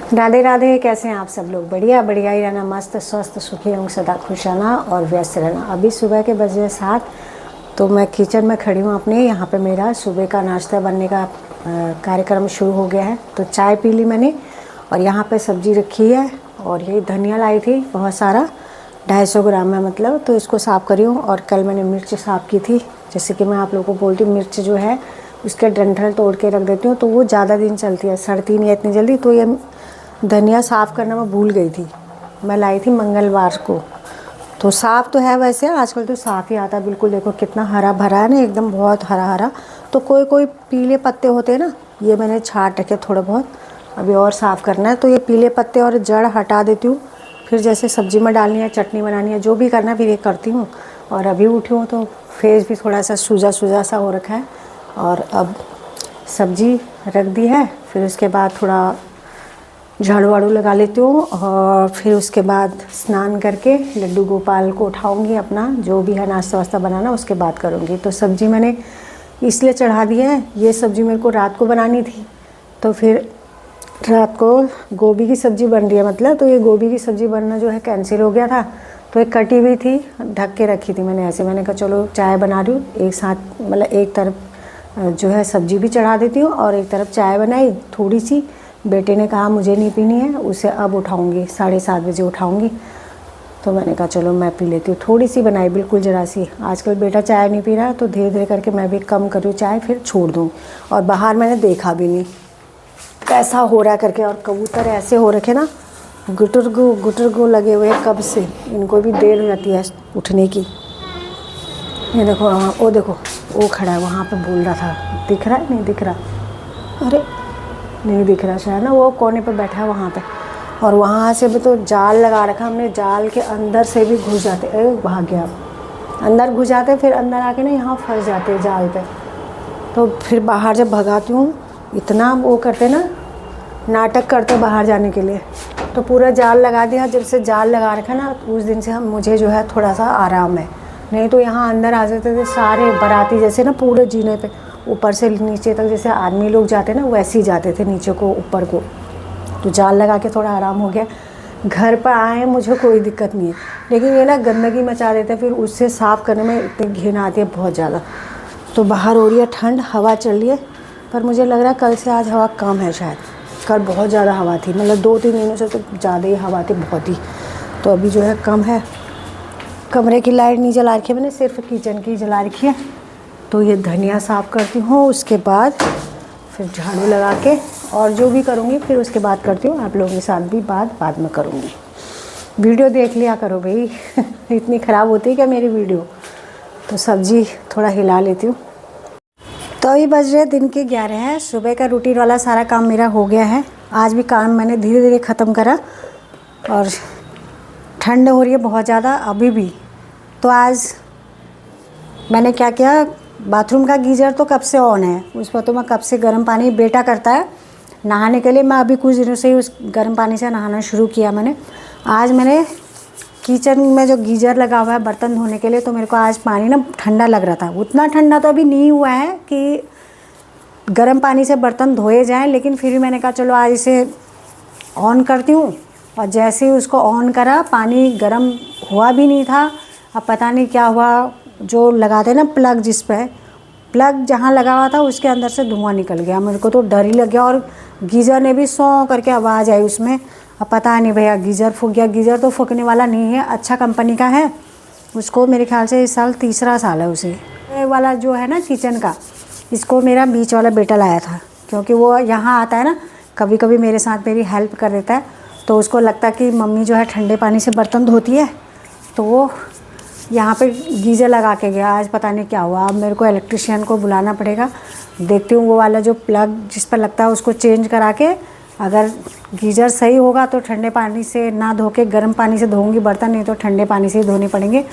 राधे राधे। कैसे हैं आप सब लोग? बढ़िया बढ़िया ही रहना, मस्त स्वस्थ सुखी एवं सदा खुश रहना और व्यस्त रहना। अभी सुबह के बजे 7, तो मैं किचन में खड़ी हूँ अपने। यहाँ पे मेरा सुबह का नाश्ता बनने का कार्यक्रम शुरू हो गया है। तो चाय पी ली मैंने और यहाँ पे सब्जी रखी है और ये धनिया लाई थी बहुत सारा, 250 ग्राम में मतलब। तो इसको साफ़ करी हूँ। और कल मैंने मिर्च साफ़ की थी। जैसे कि मैं आप लोगों को बोलती हूँ, मिर्च जो है उसके डंठल तोड़ के रख देती हूँ तो वो ज़्यादा दिन चलती है, सड़ती नहीं है इतनी जल्दी। तो ये धनिया साफ़ करना मैं भूल गई थी, मैं लाई थी मंगलवार को। तो साफ़ तो है वैसे, आजकल तो साफ़ ही आता है बिल्कुल। देखो कितना हरा भरा है ना, एकदम बहुत हरा हरा। तो कोई कोई पीले पत्ते होते हैं ना, ये मैंने छाँट रखे थोड़े बहुत, अभी और साफ़ करना है। तो ये पीले पत्ते और जड़ हटा देती हूँ। फिर जैसे सब्ज़ी में डालनी है, चटनी बनानी है, जो भी करना है फिर ये करती हूँ। और अभी उठी हूँ तो फेस भी थोड़ा सा सूजा सूजा सा हो रखा है। और अब सब्ज़ी रख दी है, फिर उसके बाद थोड़ा झाड़ू वाड़ू लगा लेती हूँ। और फिर उसके बाद स्नान करके लड्डू गोपाल को उठाऊंगी, अपना जो भी है नाश्ता वास्ता बनाना उसके बाद करूँगी। तो सब्ज़ी मैंने इसलिए चढ़ा दी है, ये सब्ज़ी मेरे को रात को बनानी थी। तो फिर रात को गोभी की सब्ज़ी बन रही है मतलब, तो ये गोभी की सब्ज़ी बनना जो है कैंसिल हो गया था। तो एक कटी हुई थी, ढक के रखी थी मैंने ऐसे। मैंने कहा चलो चाय बना रही हूँ एक साथ, मतलब एक तरफ जो है सब्ज़ी भी चढ़ा देती हूँ और एक तरफ चाय बनाई थोड़ी सी। बेटे ने कहा मुझे नहीं पीनी है, उसे अब उठाऊंगी, 7:30 बजे उठाऊंगी। तो मैंने कहा चलो मैं पी लेती हूँ। थोड़ी सी बनाई, बिल्कुल ज़रा सी। आजकल बेटा चाय नहीं पी रहा है तो धीरे धीरे करके मैं भी कम करूँ चाय, फिर छोड़ दूँ। और बाहर मैंने देखा भी नहीं कैसा हो रहा है करके। और कबूतर ऐसे हो रखे ना, गुटरगु लगे हुए कब से, इनको भी देर हो जाती है उठने की। ये देखो, हाँ वो देखो, वो खड़ा है वहाँ पे, बोल रहा था। दिख रहा है? नहीं दिख रहा। अरे नहीं दिख रहा शायद ना, वो कोने पे बैठा है वहाँ पे। और वहाँ से भी तो जाल लगा रखा हमने, जाल के अंदर से भी घुस जाते। अरे भाग गया, अंदर घुस जाते, फिर अंदर आके ना यहाँ फंस जाते हैं जाल पे। तो फिर बाहर जब भगाती हूँ, इतना वो करते ना, नाटक करते बाहर जाने के लिए। तो पूरा जाल लगा दिया। जब से जाल लगा रखा ना, उस दिन से मुझे जो है थोड़ा सा आराम है। नहीं तो यहाँ अंदर आ जाते थे सारे बाराती, जैसे ना पूरे जीने पे ऊपर से नीचे तक जैसे आदमी लोग जाते ना, वैसे ही जाते थे नीचे को ऊपर को। तो जाल लगा के थोड़ा आराम हो गया। घर पर आए मुझे कोई दिक्कत नहीं है, लेकिन ये ना गंदगी मचा देते हैं, फिर उससे साफ़ करने में इतनी घिन आती है बहुत ज़्यादा। तो बाहर हो रही है ठंड, हवा चल रही है, पर मुझे लग रहा है कल से आज हवा कम है शायद। कल बहुत ज़्यादा हवा थी, मतलब 2-3 दिनों से तो ज़्यादा ही हवा थी, बहुत ही। तो अभी जो है कम है। कमरे की लाइट नहीं जला रखी है मैंने, सिर्फ किचन की जला रखी है। तो ये धनिया साफ़ करती हूँ, उसके बाद फिर झाड़ू लगा के और जो भी करूँगी फिर उसके बाद करती हूँ। आप लोगों के साथ भी बाद में करूँगी। वीडियो देख लिया करो भाई इतनी ख़राब होती है क्या मेरी वीडियो? तो सब्ज़ी थोड़ा हिला लेती हूँ। तो अभी बज रहे दिन के 11 है। सुबह का रूटीन वाला सारा काम मेरा हो गया है। आज भी काम मैंने धीरे धीरे ख़त्म करा। और ठंड हो रही है बहुत ज़्यादा अभी भी। तो आज मैंने क्या किया, बाथरूम का गीज़र तो कब से ऑन है, उस पर तो मैं कब से गर्म पानी बेटा करता है नहाने के लिए। मैं अभी कुछ दिनों से ही उस गर्म पानी से नहाना शुरू किया मैंने। आज मैंने किचन में जो गीज़र लगा हुआ है बर्तन धोने के लिए, तो मेरे को आज पानी ना ठंडा लग रहा था। उतना ठंडा तो अभी नहीं हुआ है कि गर्म पानी से बर्तन धोए जाएं, लेकिन फिर भी मैंने कहा चलो आज इसे ऑन करती हूँ। और जैसे ही उसको ऑन करा, पानी गर्म हुआ भी नहीं था। अब पता नहीं क्या हुआ, जो लगाते ना प्लग, जिस पे प्लग जहाँ लगा हुआ था उसके अंदर से धुआं निकल गया। मेरे को तो डर ही लग गया। और गीज़र ने भी सौ करके आवाज़ आई उसमें। अब पता नहीं भैया, गीज़र फूक गया। गीज़र तो फूकने वाला नहीं है, अच्छा कंपनी का है। उसको मेरे ख्याल से इस साल 3रा साल है उसे। ये वाला जो है ना किचन का, इसको मेरा बीच वाला बेटा लाया था, क्योंकि वो यहाँ आता है ना कभी कभी मेरे साथ, मेरी हेल्प कर देता है। तो उसको लगता है कि मम्मी जो है ठंडे पानी से बर्तन धोती है, तो वो यहाँ पे गीज़र लगा के गया। आज पता नहीं क्या हुआ। अब मेरे को इलेक्ट्रिशियन को बुलाना पड़ेगा। देखती हूँ वो वाला जो प्लग जिस पर लगता है उसको चेंज करा के, अगर गीज़र सही होगा तो ठंडे पानी से ना धो के गर्म पानी से धोऊंगी बर्तन, नहीं तो ठंडे पानी से ही धोने पड़ेंगे।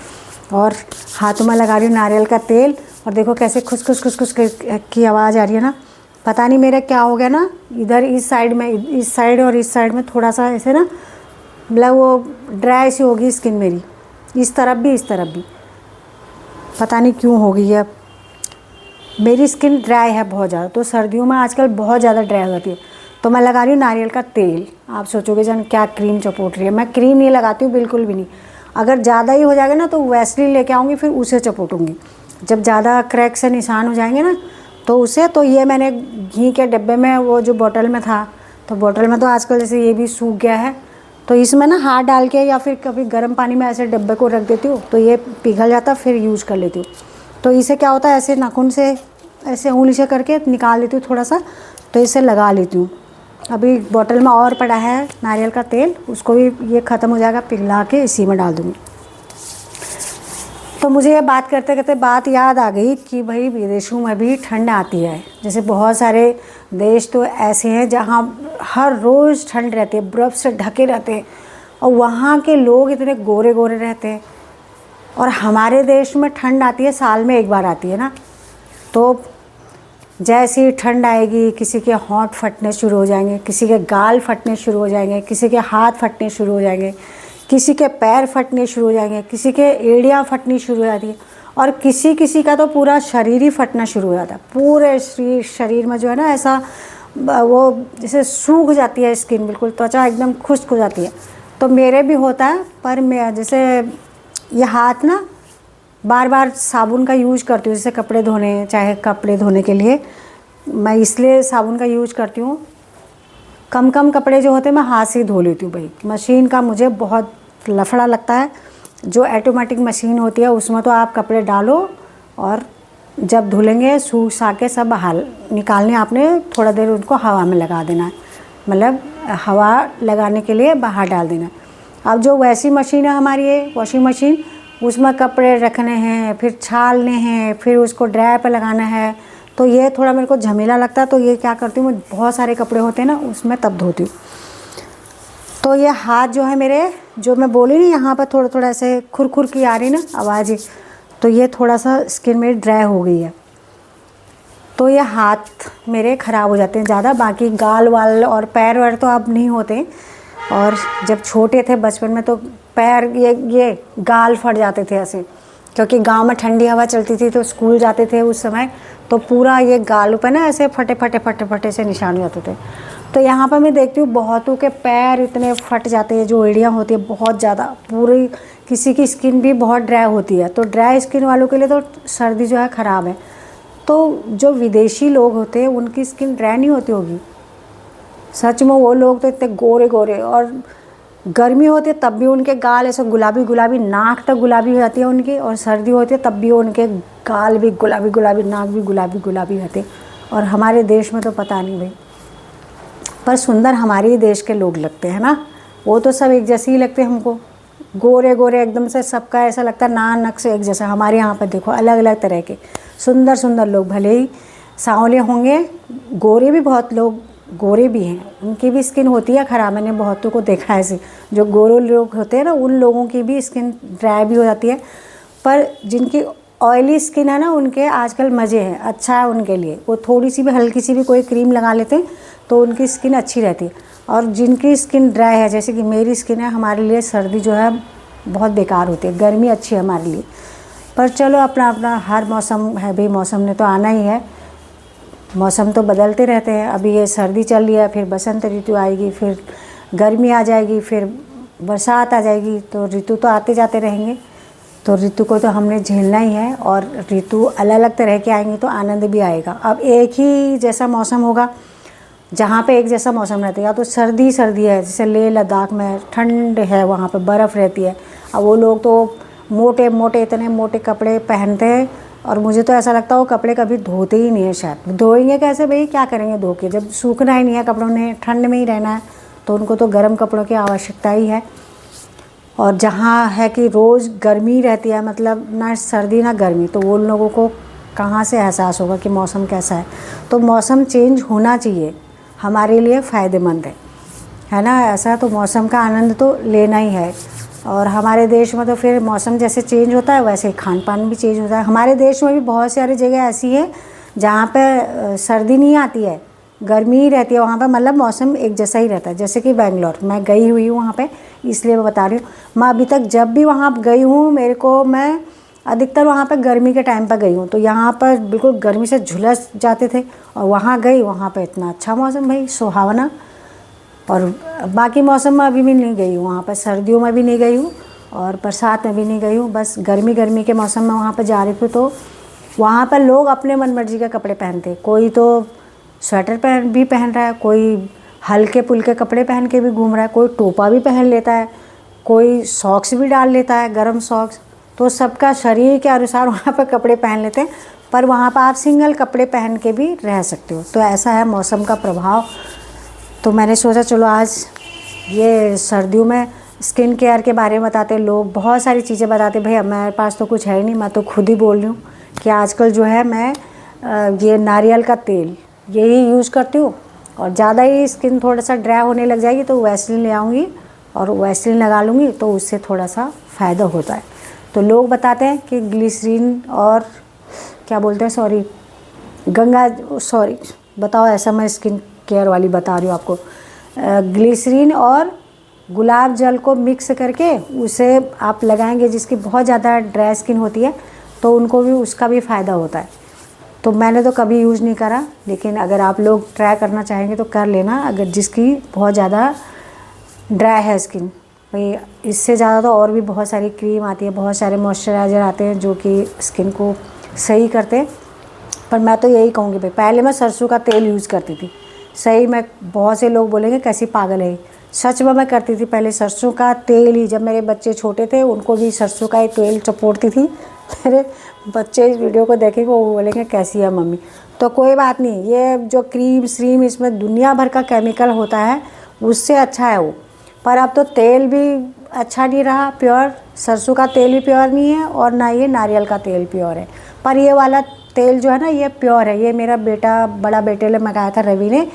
और हाथों में लगा रही हूँ नारियल का तेल। और देखो कैसे खुस खुस खुस खुस की आवाज़ आ रही है ना। पता नहीं मेरा क्या हो गया ना, इधर इस साइड में, इस साइड और इस साइड में थोड़ा सा ऐसे ना, मतलब वो ड्राई सी होगी स्किन मेरी, इस तरफ भी इस तरफ भी। पता नहीं क्यों हो गई है, मेरी स्किन ड्राई है बहुत ज़्यादा। तो सर्दियों में आजकल बहुत ज़्यादा ड्राई हो जाती है। तो मैं लगा रही हूँ नारियल का तेल। आप सोचोगे जान क्या क्रीम चपोट रही है, मैं क्रीम नहीं लगाती हूँ बिल्कुल भी नहीं। अगर ज़्यादा ही हो जाएगा ना तो वैसलीन लेके आऊँगी, फिर उसे चपोटूँगी। जब ज़्यादा क्रैक से निशान हो जाएंगे ना तो उसे, तो ये मैंने घी के डिब्बे में, वो जो बोतल में था, तो बोतल में तो आजकल जैसे ये भी सूख गया है, तो इसमें ना हाथ डाल के या फिर कभी गर्म पानी में ऐसे डिब्बे को रख देती हूँ तो ये पिघल जाता, फिर यूज़ कर लेती हूँ। तो इसे क्या होता है, ऐसे नाखून से ऐसे उंगली से करके निकाल लेती हूँ थोड़ा सा, तो इसे लगा लेती हूँ। अभी बोतल में और पड़ा है नारियल का तेल, उसको भी ये ख़त्म हो जाएगा, पिघला के इसी में डाल दूँगी। तो मुझे ये बात करते करते बात याद आ गई कि भाई विदेशों में भी ठंड आती है। जैसे बहुत सारे देश तो ऐसे हैं जहाँ हर रोज़ ठंड रहती है, बर्फ़ से ढके रहते हैं, और वहाँ के लोग इतने गोरे गोरे रहते हैं। और हमारे देश में ठंड आती है साल में एक बार आती है ना, तो जैसे ही ठंड आएगी किसी के होंठ फटने शुरू हो जाएंगे, किसी के गाल फटने शुरू हो जाएंगे, किसी के हाथ फटने शुरू हो जाएंगे, किसी के पैर फटने शुरू हो जाएंगे, किसी के एड़ियाँ फटनी शुरू हो जाती है, और किसी किसी का तो पूरा शरीर ही फटना शुरू हो जाता है। पूरे शरीर में जो है ना ऐसा वो जैसे सूख जाती है स्किन, बिल्कुल त्वचा एकदम खुश्क हो जाती है। तो मेरे भी होता है, पर मैं जैसे ये हाथ ना बार बार साबुन का यूज करती हूँ, जैसे कपड़े धोने, चाहे कपड़े धोने के लिए मैं इसलिए साबुन का यूज करती हूँ। कम कम कपड़े जो होते हैं मैं हाथ से ही धो लेती हूँ भाई। मशीन का मुझे बहुत लफड़ा लगता है। जो ऑटोमेटिक मशीन होती है उसमें तो आप कपड़े डालो और जब धुलेंगे सूख सा के सब बाहर निकालने, आपने थोड़ा देर उनको हवा में लगा देना है, मतलब हवा लगाने के लिए बाहर डाल देना। अब जो वैसी मशीन है हमारी ये वॉशिंग मशीन, उसमें कपड़े रखने हैं, फिर छालने हैं, फिर उसको ड्राई पे लगाना है, तो ये थोड़ा मेरे को झमेला लगता है। तो ये क्या करती हूँ, मैं बहुत सारे कपड़े होते हैं ना उसमें तब धोती हूँ। तो ये हाथ जो है मेरे, जो मैं बोली नहीं यहाँ पर थोड़ा थोड़ा ऐसे खुरखुर की आ रही ना आवाज़, तो ये थोड़ा सा स्किन मेरी ड्राई हो गई है, तो ये हाथ मेरे ख़राब हो जाते हैं ज़्यादा। बाकी गाल वाल और पैर वैर तो अब नहीं होते, और जब छोटे थे बचपन में तो पैर ये गाल फट जाते थे ऐसे, क्योंकि गांव में ठंडी हवा चलती थी तो स्कूल जाते थे उस समय, तो पूरा ये गालों पे ना ऐसे फटे फटे फटे फटे से निशान हो जाते थे। तो यहाँ पर मैं देखती हूँ बहुतों के पैर इतने फट जाते हैं, जो एड़ियाँ होती है बहुत ज़्यादा, पूरी किसी की स्किन भी बहुत ड्राई होती है। तो ड्राई स्किन वालों के लिए तो सर्दी जो है ख़राब है। तो जो विदेशी लोग होते हैं उनकी स्किन ड्राई नहीं होती होगी, सच में वो लोग तो इतने गोरे गोरे, और गर्मी होती है तब भी उनके गाल ऐसे गुलाबी गुलाबी, नाक तक गुलाबी हो जाती है उनकी, और सर्दी होती है तब भी उनके गाल भी गुलाबी गुलाबी, नाक भी गुलाबी गुलाबी रहते। और हमारे देश में तो पता नहीं भाई, पर सुंदर हमारे ही देश के लोग लगते हैं ना, वो तो सब एक जैसे ही लगते हैं हमको, गोरे गोरे एकदम से, सबका ऐसा लगता है नाक से एक जैसा। हमारे यहाँ पर देखो अलग अलग तरह के सुंदर सुंदर लोग, भले ही सांवले होंगे, गोरे भी बहुत लोग गोरे भी हैं, उनकी भी स्किन होती है ख़राब। मैंने बहुतों को देखा है ऐसे, जो गोरे लोग होते हैं ना उन लोगों की भी स्किन ड्राई भी हो जाती है। पर जिनकी ऑयली स्किन है ना उनके आजकल मज़े हैं, अच्छा है उनके लिए, वो थोड़ी सी भी हल्की सी भी कोई क्रीम लगा लेते हैं तो उनकी स्किन अच्छी रहती है। और जिनकी स्किन ड्राई है, जैसे कि मेरी स्किन है, हमारे लिए सर्दी जो है बहुत बेकार होती है, गर्मी अच्छी है हमारे लिए। पर चलो अपना अपना हर मौसम है भाई, मौसम ने तो आना ही है, मौसम तो बदलते रहते हैं। अभी ये सर्दी चल रही है, फिर बसंत ऋतु आएगी, फिर गर्मी आ जाएगी, फिर बरसात आ जाएगी, तो ऋतु तो आते जाते रहेंगे। तो ऋतु को तो हमने झेलना ही है, और ऋतु अलग अलग तरह के आएंगी तो आनंद भी आएगा। अब एक ही जैसा मौसम होगा, जहाँ पे एक जैसा मौसम रहता है, या तो सर्दी सर्दी है, जैसे लेह लद्दाख में ठंड है, वहाँ पे बर्फ़ रहती है, अब वो लोग तो मोटे मोटे इतने मोटे कपड़े पहनते हैं, और मुझे तो ऐसा लगता है वो कपड़े कभी धोते ही नहीं है। शायद धोएंगे कैसे भाई, क्या करेंगे धो के, जब सूखना ही नहीं है कपड़ों ने, ठंड में ही रहना है, तो उनको तो गर्म कपड़ों की आवश्यकता ही है। और जहाँ है कि रोज़ गर्मी रहती है, मतलब ना सर्दी ना गर्मी, तो उन लोगों को कहाँ से एहसास होगा कि मौसम कैसा है। तो मौसम चेंज होना चाहिए, हमारे लिए फ़ायदेमंद है ना, ऐसा। तो मौसम का आनंद तो लेना ही है। और हमारे देश में तो फिर मौसम जैसे चेंज होता है वैसे खान पान भी चेंज होता है। हमारे देश में भी बहुत सारी जगह ऐसी है जहाँ पे सर्दी नहीं आती है, गर्मी ही रहती है, वहाँ पे मतलब मौसम एक जैसा ही रहता है। जैसे कि बेंगलोर, मैं गई हुई हूँ वहाँ पे, इसलिए मैं बता रही हूँ। मैं अभी तक जब भी वहाँ गई हूँ, मेरे को मैं अधिकतर वहाँ पर गर्मी के टाइम पर गई हूँ, तो यहाँ पर बिल्कुल गर्मी से झुलस जाते थे। और वहाँ गई, वहाँ पर इतना अच्छा मौसम भाई, सुहावना। और बाकी मौसम में अभी भी नहीं गई हूँ, वहाँ पर सर्दियों में भी नहीं गई हूँ और बरसात में भी नहीं गई हूँ। बस गर्मी के मौसम में वहाँ पर जा रही थी। तो वहाँ पर लोग अपने मन मर्जी के कपड़े पहनते, कोई तो स्वेटर पहन रहा है, कोई हल्के पुल्के कपड़े पहन के भी घूम रहा है, कोई टोपा भी पहन लेता है, कोई सॉक्स भी डाल लेता है, गर्म सॉक्स। तो सबका शरीर के अनुसार वहाँ पर कपड़े पहन लेते हैं, पर वहाँ पर आप सिंगल कपड़े पहन के भी रह सकते हो। तो ऐसा है मौसम का प्रभाव। तो मैंने सोचा चलो आज ये सर्दियों में स्किन केयर के बारे में बताते, लोग बहुत सारी चीज़ें बताते। भाई मेरे पास तो कुछ है ही नहीं, मैं तो खुद ही बोल रही हूँ कि आजकल जो है मैं ये नारियल का तेल यही यूज़ करती हूँ। और ज़्यादा ही स्किन थोड़ा सा ड्राई होने लग जाएगी तो वैसलीन ले आऊँगी और वैसलीन लगा लूँगी, तो उससे थोड़ा सा फ़ायदा होता है। तो लोग बताते हैं कि ग्लिसरीन और क्या बोलते हैं, बताओ ऐसा मैं स्किन केयर वाली बता रही हूँ आपको। ग्लिसरीन और गुलाब जल को मिक्स करके उसे आप लगाएंगे, जिसकी बहुत ज़्यादा ड्राई स्किन होती है तो उनको भी उसका भी फ़ायदा होता है। तो मैंने तो कभी यूज़ नहीं करा, लेकिन अगर आप लोग ट्राई करना चाहेंगे तो कर लेना, अगर जिसकी बहुत ज़्यादा ड्राई है स्किन। भाई इससे ज़्यादा तो और भी बहुत सारी क्रीम आती है, बहुत सारे मॉइस्चराइज़र आते हैं जो कि स्किन को सही करते हैं। पर मैं तो यही कहूँगी भाई, पहले मैं सरसों का तेल यूज़ करती थी। सही में बहुत से लोग बोलेंगे कैसी पागल है, सच में मैं करती थी पहले सरसों का तेल ही। जब मेरे बच्चे छोटे थे उनको भी सरसों का ही तेल चपोड़ती थी। मेरे बच्चे इस वीडियो को देखेंगे वो बोलेंगे कैसी है मम्मी। तो कोई बात नहीं, ये जो क्रीम श्रीम इसमें दुनिया भर का केमिकल होता है, उससे अच्छा है वो। पर अब तो तेल भी अच्छा नहीं रहा, प्योर सरसों का तेल भी प्योर नहीं है और ना ये नारियल का तेल प्योर है। पर ये वाला तेल जो है ना ये प्योर है। ये मेरा बड़ा बेटे ने मंगाया था रवि ने,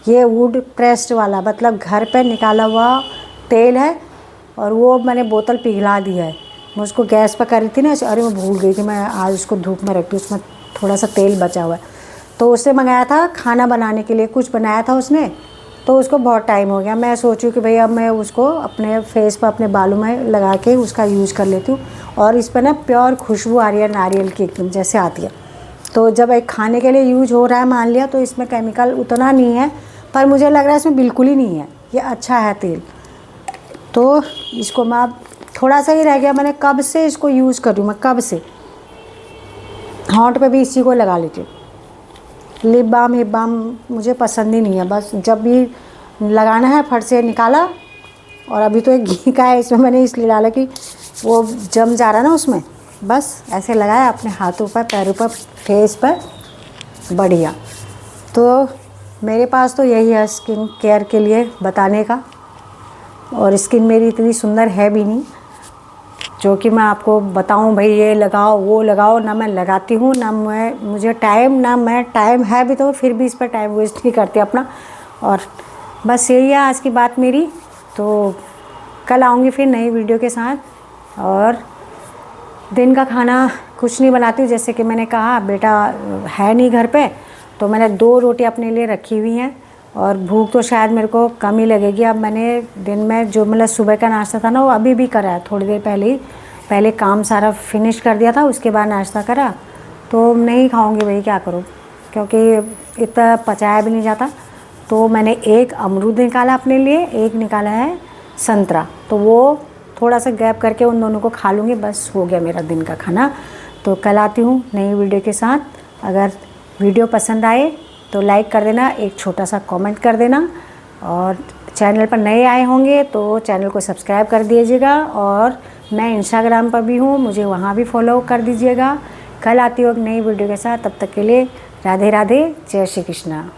ये वुड प्रेस्ड वाला, मतलब घर पे निकाला हुआ तेल है। और वो मैंने बोतल पिघला दी है। मैं उसको गैस पर करी थी ना, अरे मैं भूल गई थी, मैं आज उसको धूप में रखती हूँ, उसमें थोड़ा सा तेल बचा हुआ है। तो उससे मंगाया था खाना बनाने के लिए, कुछ बनाया था उसने, तो उसको बहुत टाइम हो गया। मैं सोचूँ कि भाई अब मैं उसको अपने फेस पर अपने बालों में लगा के उसका यूज़ कर लेती हूँ। और इस पर ना प्योर खुशबू आ रही है नारियल की, एकदम जैसे आती है। तो जब एक खाने के लिए यूज हो रहा है मान लिया, तो इसमें केमिकल उतना नहीं है, पर मुझे लग रहा है इसमें बिल्कुल ही नहीं है। ये अच्छा है तेल। तो इसको मैं अब थोड़ा सा ही रह गया, मैंने कब से इसको यूज़ कर रही हूँ, मैं कब से होंठ पे भी इसी को लगा लेती हूँ। लिप बाम मुझे पसंद ही नहीं है, बस जब भी लगाना है फट से निकाला। और अभी तो एक घी का है, इसमें मैंने इसलिए डाला कि वो जम जा रहा है ना उसमें, बस ऐसे लगाया अपने हाथों पर, पैरों पर, फेस पर, बढ़िया। तो मेरे पास तो यही है स्किन केयर के लिए बताने का। और स्किन मेरी इतनी सुंदर है भी नहीं जो कि मैं आपको बताऊं भाई ये लगाओ वो लगाओ। ना मैं लगाती हूँ, ना मुझे टाइम है भी, तो फिर भी इस पर टाइम वेस्ट नहीं करती अपना। और बस यही है आज की बात मेरी। तो कल आऊँगी फिर नई वीडियो के साथ। और दिन का खाना कुछ नहीं बनाती हूँ, जैसे कि मैंने कहा बेटा है नहीं घर पे, तो मैंने 2 रोटी अपने लिए रखी हुई हैं। और भूख तो शायद मेरे को कम ही लगेगी। अब मैंने दिन में जो मतलब सुबह का नाश्ता था ना वो अभी भी करा है, थोड़ी देर पहले ही, पहले काम सारा फिनिश कर दिया था, उसके बाद नाश्ता करा। तो नहीं खाऊंगी भाई, क्या करूँ, क्योंकि इतना पचाया भी नहीं जाता। तो मैंने एक अमरूद निकाला अपने लिए, एक निकाला है संतरा, तो वो थोड़ा सा गैप करके उन दोनों को खा लूँगी, बस हो गया मेरा दिन का खाना। तो कल आती हूँ नई वीडियो के साथ। अगर वीडियो पसंद आए तो लाइक कर देना, एक छोटा सा कमेंट कर देना। और चैनल पर नए आए होंगे तो चैनल को सब्सक्राइब कर दीजिएगा। और मैं इंस्टाग्राम पर भी हूँ, मुझे वहाँ भी फॉलो कर दीजिएगा। कल आती हूँ एक नई वीडियो के साथ, तब तक के लिए राधे राधे, जय श्री कृष्णा।